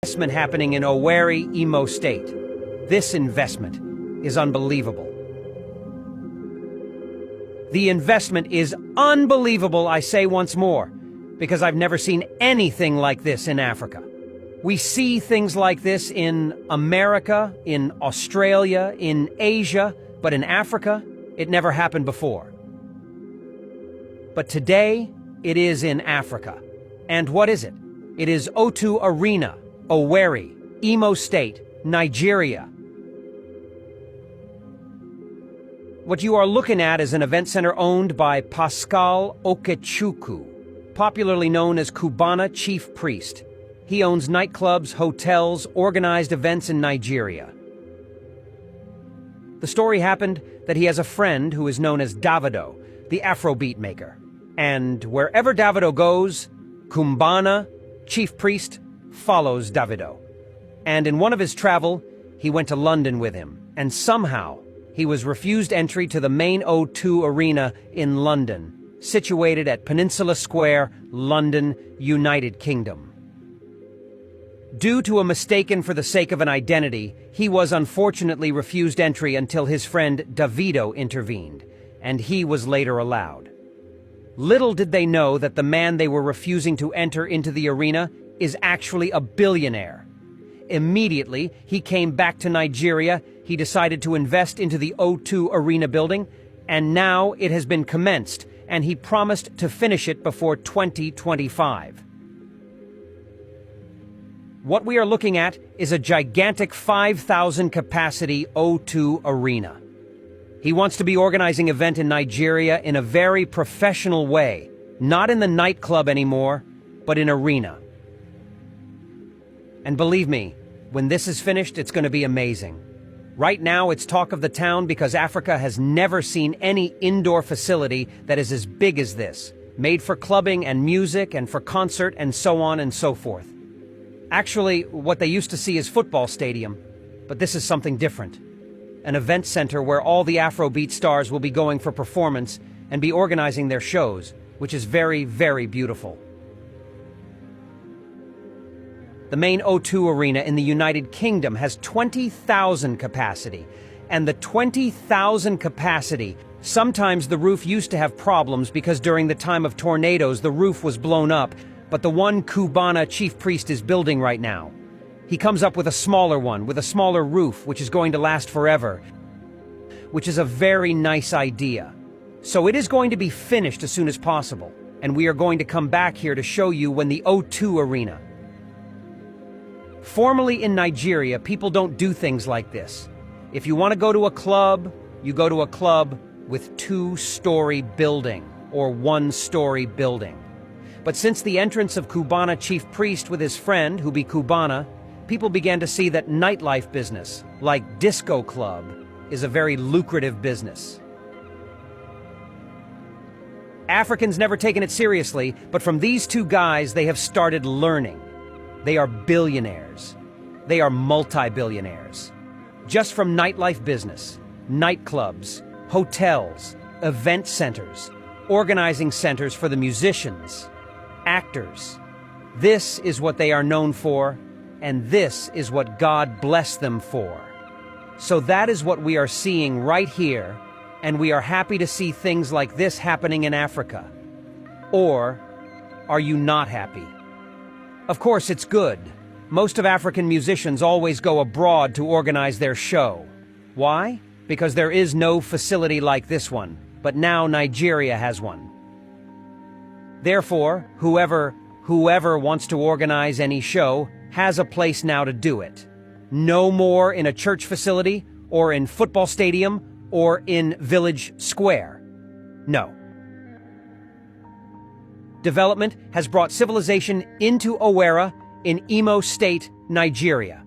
Investment happening in Owerri, Imo State. This investment is unbelievable. The investment is unbelievable, I say once more, because I've never seen anything like this in Africa. We see things like this in America, in Australia, in Asia, but in Africa, it never happened before. But today, it is in Africa. And what is it? It is O2 Arena, Owerri, Imo State, Nigeria. What you are looking at is an event center owned by Pascal Okechukwu, popularly known as Cubana Chief Priest. He owns nightclubs, hotels, organized events in Nigeria. The story happened that he has a friend who is known as Davido, the Afrobeat maker. And wherever Davido goes, Cubana Chief Priest follows Davido. And in one of his travel, he went to London with him, and somehow he was refused entry to the main O2 Arena in London, situated at Peninsula Square, London, United Kingdom. Due to a mistaken for the sake of an identity, he was unfortunately refused entry until his friend Davido intervened, and he was later allowed. Little did they know that the man they were refusing to enter into the arena is actually a billionaire. Immediately, he came back to Nigeria, he decided to invest into the O2 Arena building, and now it has been commenced, and he promised to finish it before 2025. What we are looking at is a gigantic 5,000 capacity O2 Arena. He wants to be organizing an event in Nigeria in a very professional way, not in the nightclub anymore, but in arena. And believe me, when this is finished, it's going to be amazing. Right now, it's talk of the town because Africa has never seen any indoor facility that is as big as this, made for clubbing and music and for concert and so on and so forth. Actually, what they used to see is football stadium, but this is something different. An event center where all the Afrobeat stars will be going for performance and be organizing their shows, which is very, very beautiful. The main O2 Arena in the United Kingdom has 20,000 capacity, and the 20,000 capacity, sometimes the roof used to have problems because during the time of tornadoes the roof was blown up, but the one Cubana Chief Priest is building right now, he comes up with a smaller one, with a smaller roof, which is going to last forever, which is a very nice idea. So it is going to be finished as soon as possible, and we are going to come back here to show you when the O2 Arena. Formerly in Nigeria, people don't do things like this. If you want to go to a club, you go to a club with two-story building or one-story building. But since the entrance of Cubana Chief Priest with his friend, who be Cubana, people began to see that nightlife business, like disco club, is a very lucrative business. Africans never taken it seriously, but from these two guys, they have started learning. They are billionaires. They are multi-billionaires. Just from nightlife business, nightclubs, hotels, event centers, organizing centers for the musicians, actors. This is what they are known for, and this is what God blessed them for. So that is what we are seeing right here, and we are happy to see things like this happening in Africa. Or are you not happy? Of course, it's good. Most of African musicians always go abroad to organize their show. Why? Because there is no facility like this one, but now Nigeria has one. Therefore, whoever wants to organize any show has a place now to do it. No more in a church facility, or in football stadium, or in village square. No. Development has brought civilization into Owerri in Imo State, Nigeria.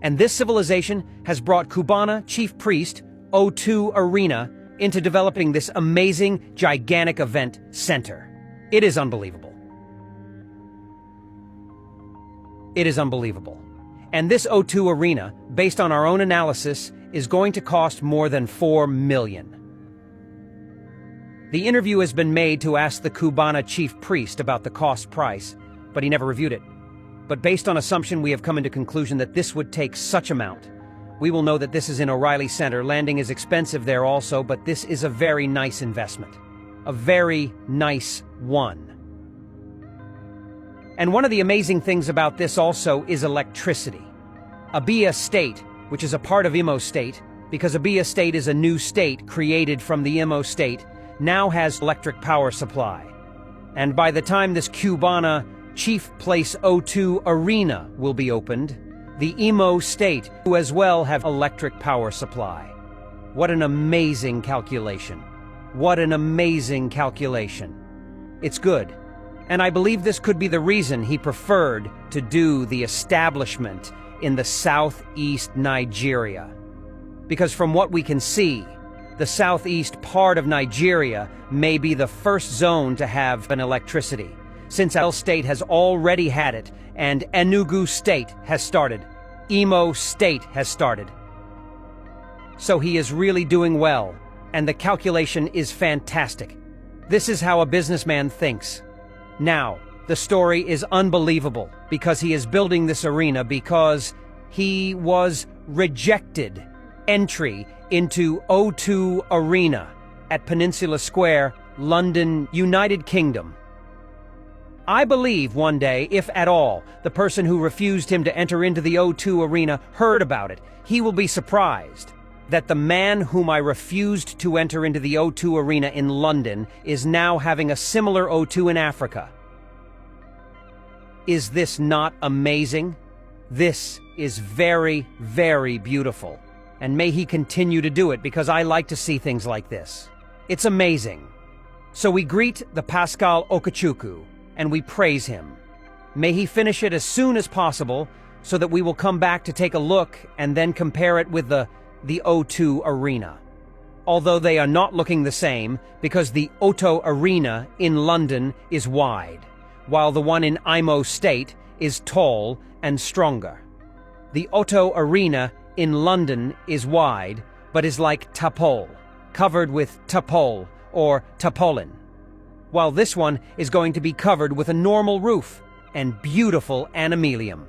And this civilization has brought Cubana Chief Priest, O2 Arena, into developing this amazing, gigantic event center. It is unbelievable. It is unbelievable. And this O2 Arena, based on our own analysis, is going to cost more than $4 million. The interview has been made to ask the Cubana Chief Priest about the cost price, but he never reviewed it. but based on assumption we have come into conclusion that this would take such amount. We will know that this is in O'Reilly Center. Landing is expensive there also, but this is a very nice investment. A very nice one. And one of the amazing things about this also is electricity. Abia State, which is a part of Imo State, because Abia State is a new state created from the Imo State, now has electric power supply. And by the time this Cubana Chief Place O2 Arena will be opened, the Imo State will as well have electric power supply. What an amazing calculation. What an amazing calculation. It's good. And I believe this could be the reason he preferred to do the establishment in the southeast Nigeria. Because from what we can see, the southeast part of Nigeria may be the first zone to have an electricity, since El State has already had it, and Enugu State has started. Imo State has started. So he is really doing well, and the calculation is fantastic. This is how a businessman thinks. Now, the story is unbelievable, because he is building this arena because he was rejected entry into O2 Arena at Peninsula Square, London, United Kingdom. I believe one day, if at all, the person who refused him to enter into the O2 Arena heard about it, he will be surprised that the man whom I refused to enter into the O2 Arena in London is now having a similar O2 in Africa. Is this not amazing? This is very, very beautiful. And may he continue to do it, because I like to see things like this. It's amazing. So we greet the Pascal Okechukwu, and we praise him. May he finish it as soon as possible, so that we will come back to take a look and then compare it with the O2 Arena. Although they are not looking the same, because the O2 Arena in London is wide, while the one in Imo State is tall and stronger. The O2 Arena in London is wide, but is like tapol, covered with tapol or tapolin, while this one is going to be covered with a normal roof and beautiful anemilium.